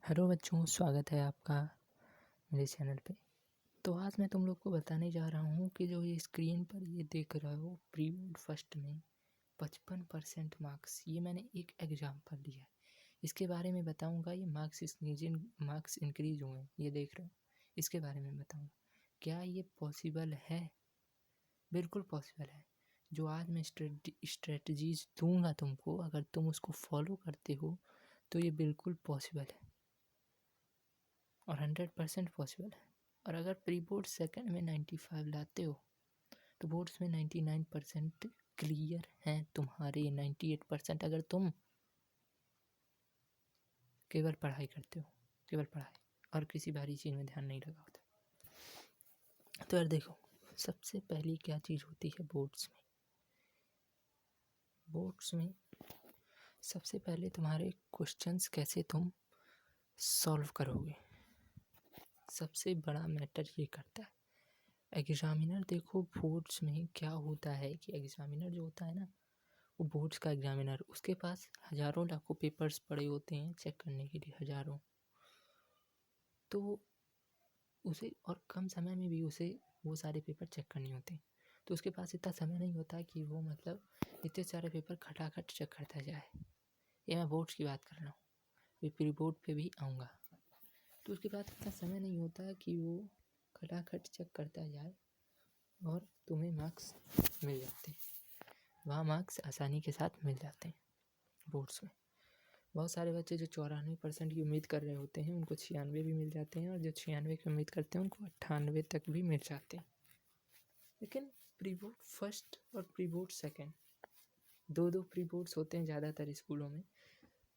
Hello बच्चों, स्वागत है आपका मेरे चैनल पे। तो आज मैं तुम लोग को बताने जा रहा हूँ कि जो ये स्क्रीन पर ये देख रहे हो प्री बोर्ड फर्स्ट में 55% मार्क्स, ये मैंने एक एग्जाम्पल लिया है। इसके बारे में बताऊँगा। ये मार्क्स इंक्रीज हुए हैं, ये देख रहे हो, इसके बारे में बताऊँगा। क्या ये पॉसिबल है? बिल्कुल पॉसिबल है। जो आज मैं स्ट्रेटजीज दूंगा तुमको, अगर तुम उसको फॉलो करते हो तो ये बिल्कुल पॉसिबल है और 100% पॉसिबल है। और अगर प्री बोर्ड सेकंड में 95 लाते हो तो बोर्ड्स में 99% क्लियर हैं तुम्हारे। 98% अगर तुम केवल पढ़ाई करते हो, केवल पढ़ाई और किसी बाहरी चीज़ में ध्यान नहीं लगा होता। तो यार देखो, सबसे पहली क्या चीज़ होती है बोर्ड्स में। बोर्ड्स में सबसे पहले तुम्हारे क्वेश्चंस कैसे तुम सॉल्व करोगे, सबसे बड़ा मैटर ये करता है। एग्जामिनर देखो, बोर्ड्स में क्या होता है कि एग्जामिनर जो होता है ना, वो बोर्ड्स का एग्जामिनर, उसके पास हज़ारों लाखों पेपर्स पड़े होते हैं चेक करने के लिए, हज़ारों। तो उसे और कम समय में भी उसे वो सारे पेपर चेक करने होते हैं। तो उसके पास इतना समय नहीं होता कि वो मतलब इतने सारे पेपर खटाखट चेक करता जाए। ये मैं बोर्ड्स की बात कर रहा हूँ, ये प्री बोर्ड पे भी आऊँगा। तो उसके पास इतना समय नहीं होता कि वो खटाखट चेक करता जाए और तुम्हें मार्क्स मिल जाते हैं। वहाँ मार्क्स आसानी के साथ मिल जाते हैं बोर्ड्स में। बहुत सारे बच्चे जो 94% की उम्मीद कर रहे होते हैं उनको 96 भी मिल जाते हैं, और जो 96 की उम्मीद करते हैं उनको 98 तक भी मिल जाते हैं। लेकिन प्री बोर्ड फर्स्ट और प्री बोर्ड सेकेंड, दो प्री बोर्ड्स होते हैं ज़्यादातर स्कूलों में।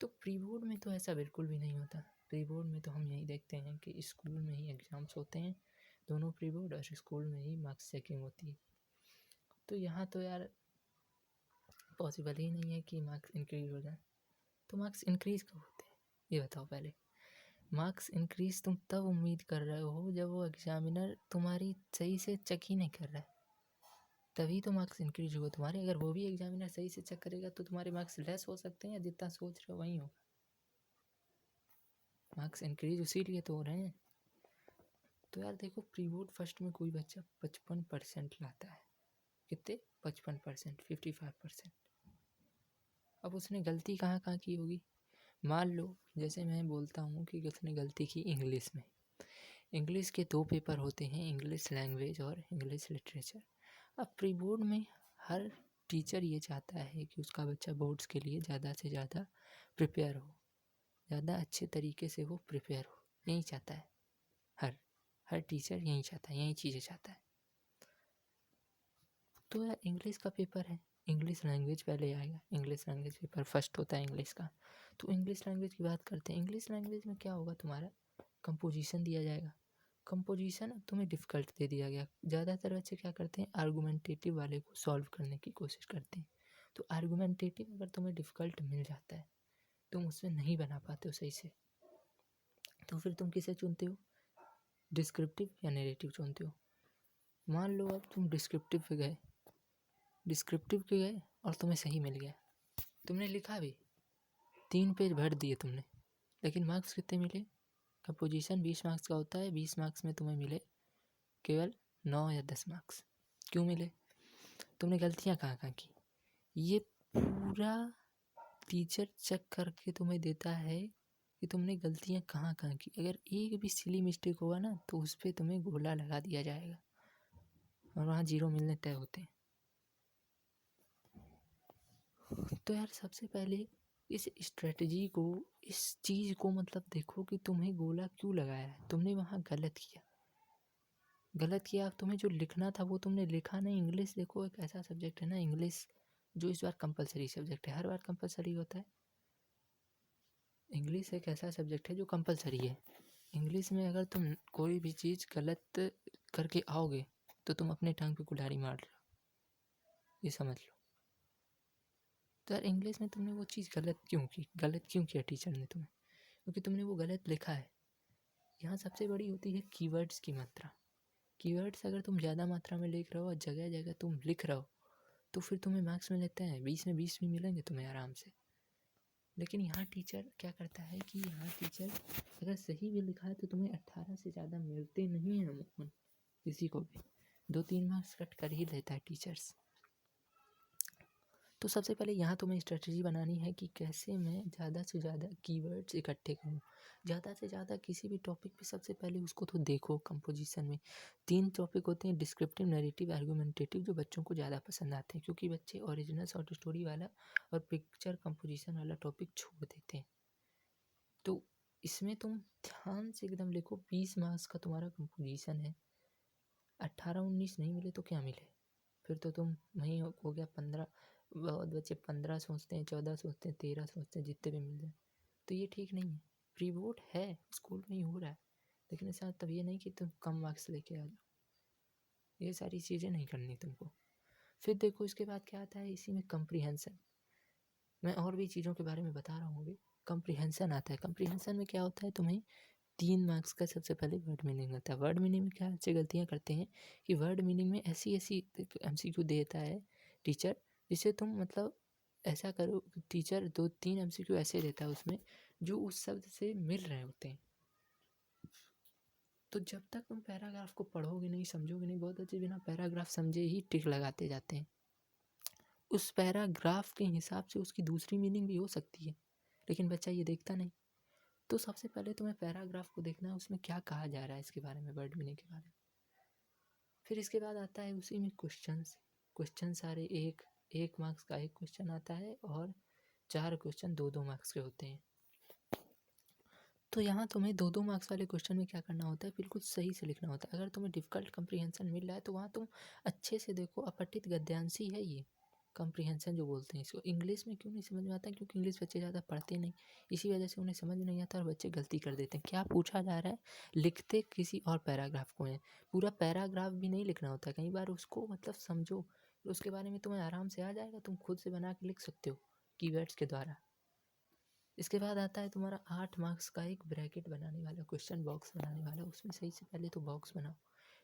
तो प्री बोर्ड में तो ऐसा बिल्कुल भी नहीं होता। प्री बोर्ड में तो हम यही देखते हैं कि स्कूल में ही एग्ज़ाम्स होते हैं, दोनों प्री बोर्ड और स्कूल में ही मार्क्स चेकिंग होती है। तो यहाँ तो यार पॉसिबल ही नहीं है कि मार्क्स इंक्रीज हो जाए। तो मार्क्स इंक्रीज कब होते हैं ये बताओ पहले। मार्क्स इंक्रीज तुम तब उम्मीद कर रहे हो जब वो एग्जामिनर तुम्हारी सही से चेक ही नहीं कर रहा है, तभी तो मार्क्स इंक्रीज होगा तुम्हारे। अगर वो भी एग्जामिनर सही से चेक करेगा तो तुम्हारे मार्क्स लेस हो सकते हैं, या जितना सोच रहे हो वही होगा। मार्क्स इंक्रीज उसी तो हो रहे हैं। तो यार देखो, प्री बोर्ड फर्स्ट में कोई बच्चा 55% लाता है। कितने? 55%, 55%। अब उसने गलती कहाँ कहाँ की होगी? मान लो जैसे मैं बोलता हूँ कि उसने गलती की इंग्लिश में। इंग्लिश के 2 पेपर होते हैं, इंग्लिश लैंग्वेज और इंग्लिश लिटरेचर। अब प्री बोर्ड में हर टीचर ये चाहता है कि उसका बच्चा बोर्ड्स के लिए ज़्यादा से ज़्यादा प्रिपेयर हो, ज़्यादा अच्छे तरीके से वो प्रिपेयर हो, यही चाहता है। हर टीचर यही चाहता है, यही चीज़ें चाहता है। तो यार इंग्लिश का पेपर है, इंग्लिश लैंग्वेज पहले आएगा। इंग्लिश लैंग्वेज पेपर फर्स्ट होता है इंग्लिश का। तो इंग्लिश लैंग्वेज की बात करते हैं। इंग्लिश लैंग्वेज में क्या होगा, तुम्हारा कंपोजिशन दिया जाएगा। कंपोजिशन अब तुम्हें डिफ़िकल्ट दे दिया गया। ज़्यादातर बच्चे क्या करते हैं, आर्गुमेंटेटिव वाले को सॉल्व करने की कोशिश करते हैं। तो आर्गुमेंटेटिव अगर तुम्हें डिफ़िकल्ट मिल जाता है, तुम उसमें नहीं बना पाते हो सही से, तो फिर तुम किसे चुनते हो, डिस्क्रिप्टिव या नैरेटिव चुनते हो। मान लो अब तुम डिस्क्रिप्टिव पे गए, और तुम्हें सही मिल गया, तुमने लिखा भी, 3 पेज भर दिए तुमने, लेकिन मार्क्स कितने मिले? कंपोजिशन 20 मार्क्स का होता है, 20 मार्क्स में तुम्हें मिले केवल 9 या 10 मार्क्स। क्यों मिले? तुमने गलतियाँ कहाँ कहाँ की। ये पूरा टीचर चेक करके तुम्हें देता है कि तुमने गलतियाँ कहाँ कहाँ की। अगर एक भी सिली मिस्टेक होगा ना तो उस पर तुम्हें गोला लगा दिया जाएगा और वहाँ 0 मिलने तय होते हैं। तो यार सबसे पहले इस स्ट्रेटजी को, इस चीज़ को मतलब देखो कि तुम्हें गोला क्यों लगाया है। तुमने वहाँ गलत किया। तुम्हें जो लिखना था वो तुमने लिखा नहीं। इंग्लिश देखो एक ऐसा सब्जेक्ट है ना, इंग्लिश जो इस बार कंपलसरी सब्जेक्ट है, हर बार कंपलसरी होता है। इंग्लिश एक ऐसा सब्जेक्ट है जो कंपलसरी है। इंग्लिश में अगर तुम कोई भी चीज़ गलत करके आओगे तो तुम अपने टांग पे कुल्हाड़ी मार रहे हो, ये समझ लो। तो यार इंग्लिश में तुमने वो चीज़ गलत क्यों किया टीचर ने तुम्हें? क्योंकि तुमने वो गलत लिखा है। यहाँ सबसे बड़ी होती है कीवर्ड्स की मात्रा। कीवर्ड्स अगर तुम ज़्यादा मात्रा में लिख रहे हो और जगह जगह तुम लिख रहे हो तो फिर तुम्हें मार्क्स मिल लेते हैं, 20 में 20 भी मिलेंगे तुम्हें आराम से। लेकिन यहाँ टीचर क्या करता है कि यहाँ टीचर अगर सही भी लिखा है तो तुम्हें 18 से ज़्यादा मिलते नहीं हैं अमूमन, किसी को भी 2-3 मार्क्स कट कर ही लेता है टीचर्स। तो सबसे पहले यहाँ तुम्हें स्ट्रेटजी बनानी है कि कैसे मैं ज़्यादा से ज़्यादा कीवर्ड्स इकट्ठे करूँ। ज़्यादा से ज़्यादा किसी भी टॉपिक पे सबसे पहले उसको तो देखो। कंपोजिशन में 3 टॉपिक होते हैं, डिस्क्रिप्टिव, नैरेटिव, आर्गुमेंटेटिव, जो बच्चों को ज़्यादा पसंद आते हैं क्योंकि बच्चे ओरिजिनल शॉर्ट स्टोरी वाला और पिक्चर कंपोजिशन वाला टॉपिक छोड़ देते हैं। तो इसमें तुम ध्यान से एकदम लिखो। 20 मार्क्स का तुम्हारा कंपोजिशन है, 18-19 नहीं मिले तो क्या मिले, फिर तो तुम वहीं हो गया 15। बहुत बच्चे 15 सोचते हैं, 14 सोचते हैं, 13 सोचते हैं, जितने भी मिल जाए। तो ये ठीक नहीं है। प्री बोर्ड है, स्कूल में ही हो रहा है, लेकिन ऐसा तब ये नहीं कि तुम कम मार्क्स लेके आ जाओ। ये सारी चीज़ें नहीं करनी तुमको। फिर देखो इसके बाद क्या आता है, इसी में कंप्रीहेंशन। मैं और भी चीज़ों के बारे में बता रहा हूँ अभी। कंप्रीहेंशन आता है। कंप्रीहेंशन में क्या होता है, तुम्हें 3 मार्क्स का सबसे पहले वर्ड मीनिंग होता है। वर्ड मीनिंग में क्या अच्छी गलतियाँ करते हैं कि वर्ड मीनिंग में ऐसी MCQ देता है टीचर, जिसे तुम मतलब ऐसा करो। टीचर 2-3 MCQ ऐसे देता है उसमें जो उस शब्द से मिल रहे होते हैं। तो जब तक तुम पैराग्राफ को पढ़ोगे नहीं, समझोगे नहीं, बहुत अच्छे बिना पैराग्राफ समझे ही टिक लगाते जाते हैं। उस पैराग्राफ के हिसाब से उसकी दूसरी मीनिंग भी हो सकती है, लेकिन बच्चा ये देखता नहीं। तो सबसे पहले तुम्हें पैराग्राफ को देखना है, उसमें क्या कहा जा रहा है इसके बारे में, वर्ड मीनिंग के बारे में। फिर इसके बाद आता है उसी में क्वेश्चंस। क्वेश्चन सारे एक मार्क्स का एक क्वेश्चन आता है और 4 क्वेश्चन 2-2 मार्क्स के होते हैं। तो यहाँ तुम्हें 2-2 मार्क्स वाले क्वेश्चन में क्या करना होता है, बिल्कुल सही से लिखना होता है। अगर तुम्हें डिफिकल्ट कंप्रीहेंशन मिल रहा है तो वहाँ तुम अच्छे से देखो। अपठित गद्यांशी है ये कंप्रीहेंशन जो बोलते हैं इसको। इंग्लिश में क्यों नहीं समझ में आता है, क्योंकि इंग्लिश बच्चे ज़्यादा पढ़ते नहीं, इसी वजह से उन्हें समझ नहीं आता और बच्चे गलती कर देते हैं। क्या पूछा जा रहा है, लिखते किसी और पैराग्राफ को हैं। पूरा पैराग्राफ भी नहीं लिखना होता है, कई बार उसको मतलब समझो, उसके बारे में तुम्हें आराम से आ जाएगा, तुम खुद से बना के लिख सकते हो कीवर्ड्स के द्वारा। इसके बाद आता है तुम्हारा 8 मार्क्स का एक ब्रैकेट बनाने वाला, क्वेश्चन बॉक्स बनाने वाला। उसमें सही से पहले तो बॉक्स बनाओ,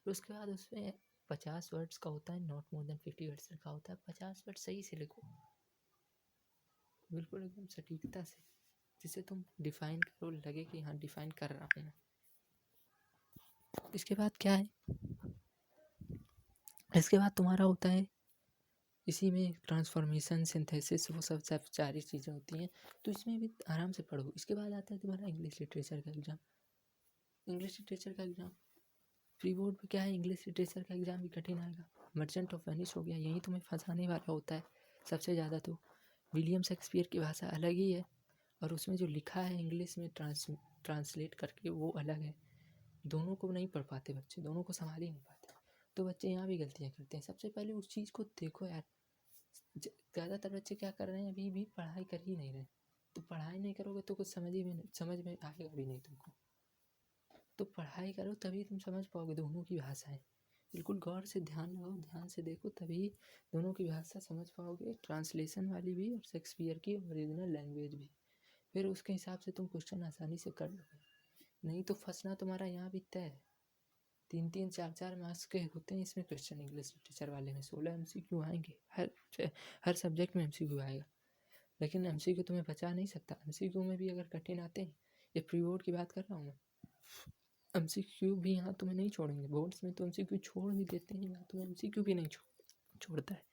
फिर उसके बाद उसमें 50 वर्ड्स का होता है, नॉट मोर देन 50 वर्ड्स का होता है। 50 वर्ड सही से लिखो, बिल्कुल एकदम सटीकता से, जिसे तुम डिफाइन करो, लगे कि हाँ डिफाइन कर रहा हूँ। इसके बाद क्या है, इसके बाद तुम्हारा होता है इसी में ट्रांसफॉर्मेशन, सिंथेसिस, वो सब सारी चीज़ें होती हैं। तो इसमें भी आराम से पढ़ो। इसके बाद आता है तुम्हारा इंग्लिश लिटरेचर का एग्ज़ाम। इंग्लिश लिटरेचर का एग्ज़ाम प्री बोर्ड में क्या है, इंग्लिश लिटरेचर का एग्ज़ाम भी कठिन आएगा। मर्चेंट ऑफ वेनिस हो गया, यही तुम्हें फंसाने वाला होता है सबसे ज़्यादा। तो विलियम शेक्सपियर की भाषा अलग ही है और उसमें जो लिखा है इंग्लिश में ट्रांसलेट करके वो अलग है। दोनों को नहीं पढ़ पाते बच्चे, दोनों को संभाल ही नहीं पाते। तो बच्चे यहाँ भी गलतियाँ करते हैं। सबसे पहले उस चीज़ को देखो यार। ज़्यादातर बच्चे क्या कर रहे हैं, अभी भी पढ़ाई कर ही नहीं रहे। तो पढ़ाई नहीं करोगे तो कुछ समझ में आएगा भी नहीं तुमको। तो पढ़ाई करो तभी तुम समझ पाओगे दोनों की भाषाएं। बिल्कुल गौर से ध्यान लगाओ, ध्यान से देखो, तभी दोनों की भाषा समझ पाओगे, ट्रांसलेशन वाली भी और शेक्सपियर की ओरिजिनल लैंग्वेज भी। फिर उसके हिसाब से तुम क्वेश्चन आसानी से कर लोगे। नहीं तो फंसना तुम्हारा यहाँ भी तय है। 3-3, 4-4 मार्क्स के होते हैं इसमें क्वेश्चन। इंग्लिश लिटरेचर वाले में 16 MCQ आएंगे, हर सब्जेक्ट में MCQ आएगा। लेकिन MCQ तुम्हें बचा नहीं सकता। MCQ में भी अगर कठिन आते हैं, ये प्री बोर्ड की बात कर रहा हूँ मैं, MCQ भी यहाँ तुम्हें नहीं छोड़ेंगे। बोर्ड्स में तो MCQ छोड़ भी देते हैं, यहाँ तुम्हें MCQ भी नहीं छोड़ता है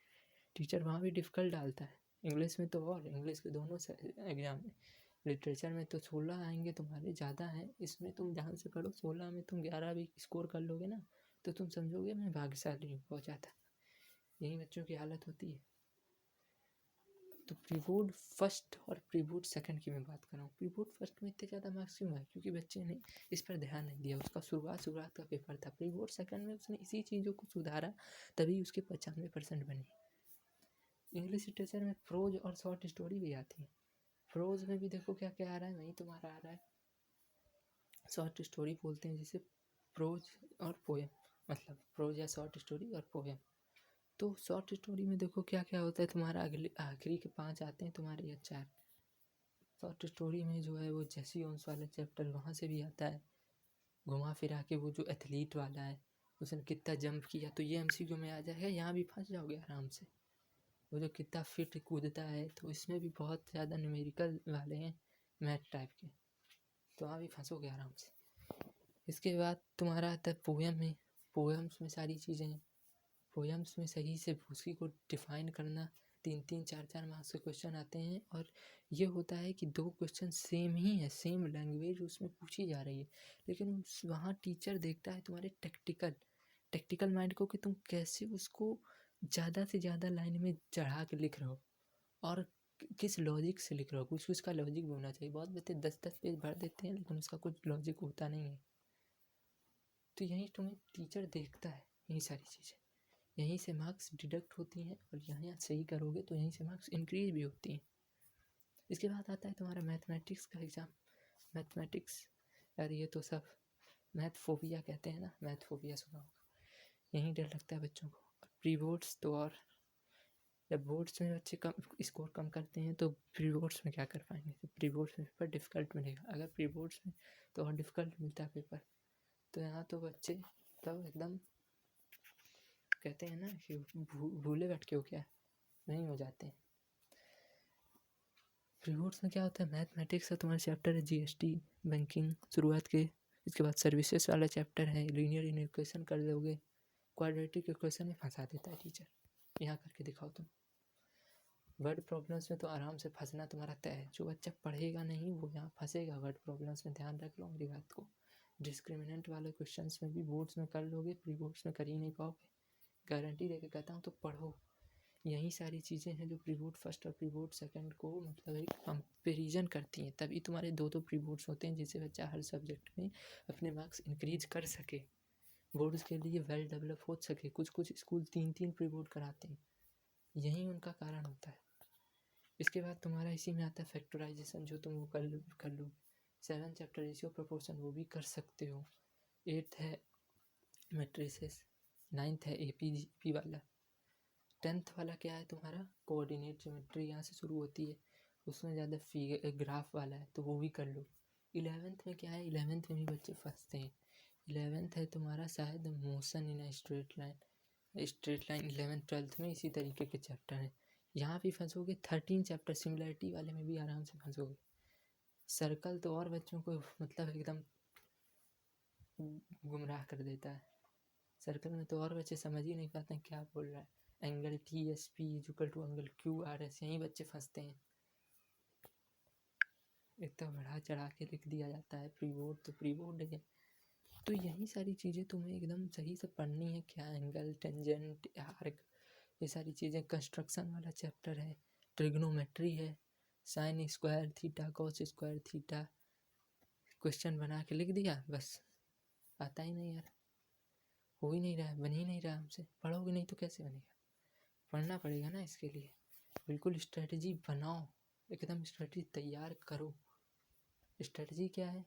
टीचर, वहाँ भी डिफ़िकल्ट डालता है। इंग्लिश में तो, और इंग्लिश के दोनों एग्जाम में। लिटरेचर में तो 16 आएंगे तुम्हारे, ज़्यादा हैं। इसमें तुम ध्यान से पढ़ो, 16 में तुम 11 भी स्कोर कर लोगे ना, तो तुम समझोगे मैं भाग्यशाली हूँ, बहुत ज़्यादा। यही बच्चों की हालत होती है। तो प्री बोर्ड फर्स्ट और प्री बोर्ड सेकंड की मैं बात कर रहा हूँ। प्री बोर्ड फर्स्ट में इतने ज़्यादा मार्क्स क्यों आए, क्योंकि बच्चे ने इस पर ध्यान नहीं दिया। उसका शुरुआत का पेपर था। प्री बोर्ड सेकंड में उसने इसी चीज़ों को सुधारा, तभी उसके 95% बने। इंग्लिश लिटरेचर में प्रोज और शॉर्ट स्टोरी भी आती है। प्रोज में भी देखो क्या क्या आ रहा है, वही तुम्हारा आ रहा है शॉर्ट स्टोरी बोलते हैं जिसे, प्रोज और पोएम, मतलब प्रोज या शॉर्ट स्टोरी और पोएम। तो शॉर्ट स्टोरी में देखो क्या क्या होता है तुम्हारा, अगले आखिरी के 5 आते हैं तुम्हारे या 4। शॉर्ट स्टोरी में जो है वो जेसी ओन्स वाला चैप्टर, वहाँ से भी आता है घुमा फिरा के। वो जो एथलीट वाला है, उसने कितना जंप किया, तो ये MCQ में आ जाएगा, यहाँ भी फंस जाओगे आराम से। वो जो कितना फिट कूदता है, तो इसमें भी बहुत ज़्यादा न्यूमेरिकल वाले हैं मैथ टाइप के, तो वहाँ भी फंसोगे आराम से। इसके बाद तुम्हारा आता है पोएम में। पोएम्स में सारी चीज़ें हैं। पोएम्स में सही से उसी को डिफाइन करना, 3-3 4-4 मार्क्स के क्वेश्चन आते हैं, और ये होता है कि 2 क्वेश्चन सेम ही है, सेम लैंग्वेज उसमें पूछी जा रही है, लेकिन वहाँ टीचर देखता है तुम्हारे टेक्टिकल माइंड को, कि तुम कैसे उसको ज़्यादा से ज़्यादा लाइन में चढ़ा के लिख रहे हो, और किस लॉजिक से लिख रहे हो। कुछ का लॉजिक भी होना चाहिए। बहुत बच्चे 10-10 पेज भर देते हैं, लेकिन उसका कुछ लॉजिक होता नहीं है। तो यही तुम्हें टीचर देखता है, यही सारी चीज़ें, यहीं से मार्क्स डिडक्ट होती हैं, और यहाँ सही करोगे तो यहीं से मार्क्स इंक्रीज भी होती हैं। इसके बाद आता है तुम्हारा मैथमेटिक्स का एग्ज़ाम। मैथमेटिक्स, यार ये तो सब मैथ फोबिया कहते हैं ना, मैथ फोबिया सुना होगा, यहीं डर लगता है बच्चों को। प्री बोर्ड्स तो, और जब बोर्ड्स में बच्चे कम स्कोर कम करते हैं, तो प्री बोर्ड्स में क्या कर पाएंगे। तो प्री बोर्ड्स में पेपर डिफ़िकल्ट मिलेगा, अगर प्री बोर्ड्स में तो और डिफ़िकल्ट मिलता है पेपर। तो यहाँ तो बच्चे तब एकदम कहते हैं ना कि भूले भटके हो क्या, नहीं हो जाते हैं। प्री बोर्ड्स में क्या होता है, मैथमेटिक्स का तुम्हारा चैप्टर है जीएसटी, बैंकिंग शुरुआत के। इसके बाद सर्विसेज वाला चैप्टर है, लीनियर इक्वेशन कर दोगे, क्वाड्रेटिक इक्वेशन में फंसा देता है टीचर, यहाँ करके दिखाओ तुम। वर्ड प्रॉब्लम्स में तो आराम से फंसना तुम्हारा तय है। जो बच्चा पढ़ेगा नहीं वो यहाँ फंसेगा वर्ड प्रॉब्लम्स में, ध्यान रख लो मेरी बात को। डिस्क्रिमिनेंट वाले क्वेश्चंस में भी बोर्ड्स में कर लोगे, प्री बोर्ड्स में कर ही नहीं पाओगे, गारंटी देके कहता हूँ। तो पढ़ो, यही सारी चीज़ें हैं जो प्री बोर्ड फर्स्ट और प्री बोर्ड सेकंड को मतलब एक कंपेरिजन करती हैं। तभी तुम्हारे 2-2 प्री बोर्ड्स होते हैं, जिससे बच्चा हर सब्जेक्ट में अपने मार्क्स इंक्रीज कर सके, बोर्ड्स के लिए वेल डेवलप हो सके। कुछ स्कूल 3-3 प्री बोर्ड कराते हैं, यही उनका कारण होता है। इसके बाद तुम्हारा इसी में आता है फैक्टराइजेशन, जो तुम वो कर लो। 7 चैप्टर रेशियो प्रोपोर्शन, वो भी कर सकते हो। 8th है मैट्रिसेस, 9th है एपी वाला। 10th वाला क्या है तुम्हारा, कोऑर्डिनेट ज्योमेट्री, यहाँ से शुरू होती है, उसमें ज़्यादा ग्राफ वाला है, तो वो भी कर लो। 11th में क्या है, 11th में भी बच्चे फंसते हैं। 11th है तुम्हारा शायद motion in straight line. 11th 12th में इसी तरीके के चैप्टर हैं, यहाँ भी फंसोगे। 13 चैप्टर सिमिलरिटी वाले में भी आराम से फंसोगे। सर्कल तो और बच्चों को मतलब एकदम गुमराह कर देता है। सर्कल में तो और बच्चे समझ ही नहीं पाते हैं क्या बोल रहा है। Angle T S P equal to angle Q R S, यहीं बच्चे फंसते हैं। इतना बढ़ा चढ़ा के लिख दिया जाता है। प्री बोर्ड तो प्री बोर्ड है, तो यही सारी चीज़ें तुम्हें एकदम सही से पढ़नी है। क्या एंगल, टेंजेंट, आर्क, ये सारी चीज़ें। कंस्ट्रक्शन वाला चैप्टर है, ट्रिग्नोमेट्री है, sine square theta, cos square theta, question बना के लिख दिया बस। आता ही नहीं यार, हो ही नहीं रहा है, बन ही नहीं रहा हमसे। पढ़ोगे नहीं तो कैसे बनेगा, पढ़ना पड़ेगा ना इसके लिए। बिल्कुल स्ट्रेटजी बनाओ, एकदम स्ट्रेटजी तैयार करो। स्ट्रेटजी क्या है,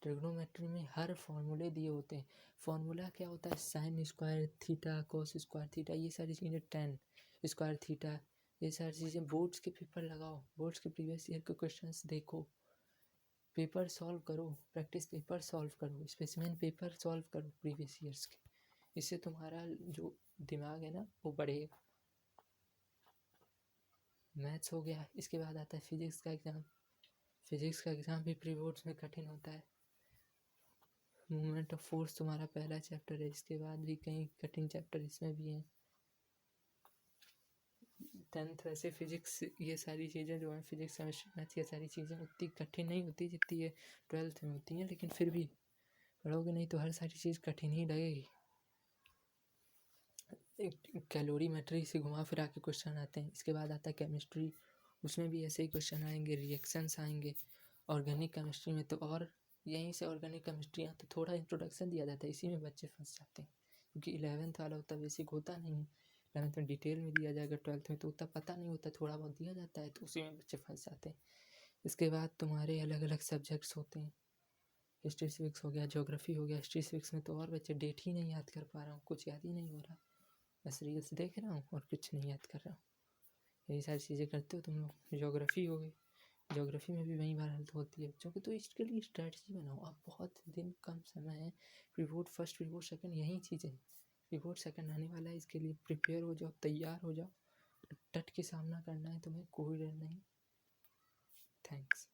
ट्रिग्नोमेट्री में हर फॉर्मूले दिए होते हैं। फॉर्मूला क्या होता है, sine square theta, cos square theta, ये सारी चीज़ें, टेन स्क्वायर थीटा, ये सारी चीज़ें। बोर्ड्स के पेपर लगाओ, बोर्ड्स के प्रीवियस ईयर के क्वेश्चंस देखो, पेपर सॉल्व करो, प्रैक्टिस पेपर सॉल्व करो, स्पेसिमेन पेपर सॉल्व करो प्रीवियस ईयर्स के। इससे तुम्हारा जो दिमाग है ना वो बढ़ेगा। मैथ्स हो गया। इसके बाद आता है फिजिक्स का एग्ज़ाम। फिजिक्स का एग्ज़ाम भी प्री बोर्ड्स में कठिन होता है। मूवमेंट ऑफ फोर्स तुम्हारा पहला चैप्टर है, इसके बाद भी कई कठिन चैप्टर इसमें भी हैं। 10th वैसे फिजिक्स, ये सारी चीज़ें जो हैं, फिजिक्स केमिस्ट्री मैथ्स, ये सारी चीज़ें उतनी कठिन नहीं होती जितनी ये 12th में होती हैं, लेकिन फिर भी पढ़ोगे नहीं तो हर सारी चीज़ कठिन ही लगेगी। कैलोरीमेट्री से घुमा फिरा के क्वेश्चन आते हैं। इसके बाद आता है केमिस्ट्री, उसमें भी ऐसे ही क्वेश्चन आएंगे, रिएक्शंस आएंगे। ऑर्गेनिक केमिस्ट्री में तो और यहीं से ऑर्गेनिक केमिस्ट्री तो थोड़ा इंट्रोडक्शन दिया जाता है, इसी में बच्चे फंस जाते हैं, क्योंकि 11th वाला उतना बेसिक होता नहीं है। 11th में डिटेल में दिया जाएगा, 12th में तो उतना पता नहीं होता, थोड़ा बहुत दिया जाता है, तो उसी में बच्चे फंस जाते हैं। इसके बाद तुम्हारे अलग अलग सब्जेक्ट्स होते हैं। हिस्ट्री सिविक्स हो गया, ज्योग्राफी हो गया। हिस्ट्री सिविक्स में तो और बच्चे डेट ही नहीं याद कर पा रहा हूँ, कुछ याद ही नहीं हो रहा, बस रील्स देख रहा हूँ और कुछ नहीं याद कर रहा हूँ। यही सारी चीज़ें करते हो तुम लोग। ज्योग्राफी हो गई, ज्योग्राफी में भी वही हालत होती है बच्चों की। तो इसके लिए स्ट्रैटेजी बनाओ। अब बहुत दिन कम समय है, pre board first, pre board second, यही चीज़ें। प्री बोर्ड सेकंड आने वाला है, इसके लिए प्रिपेयर हो जाओ, तैयार हो जाओ, डट के सामना करना है तुम्हें, कोई डर नहीं। थैंक्स।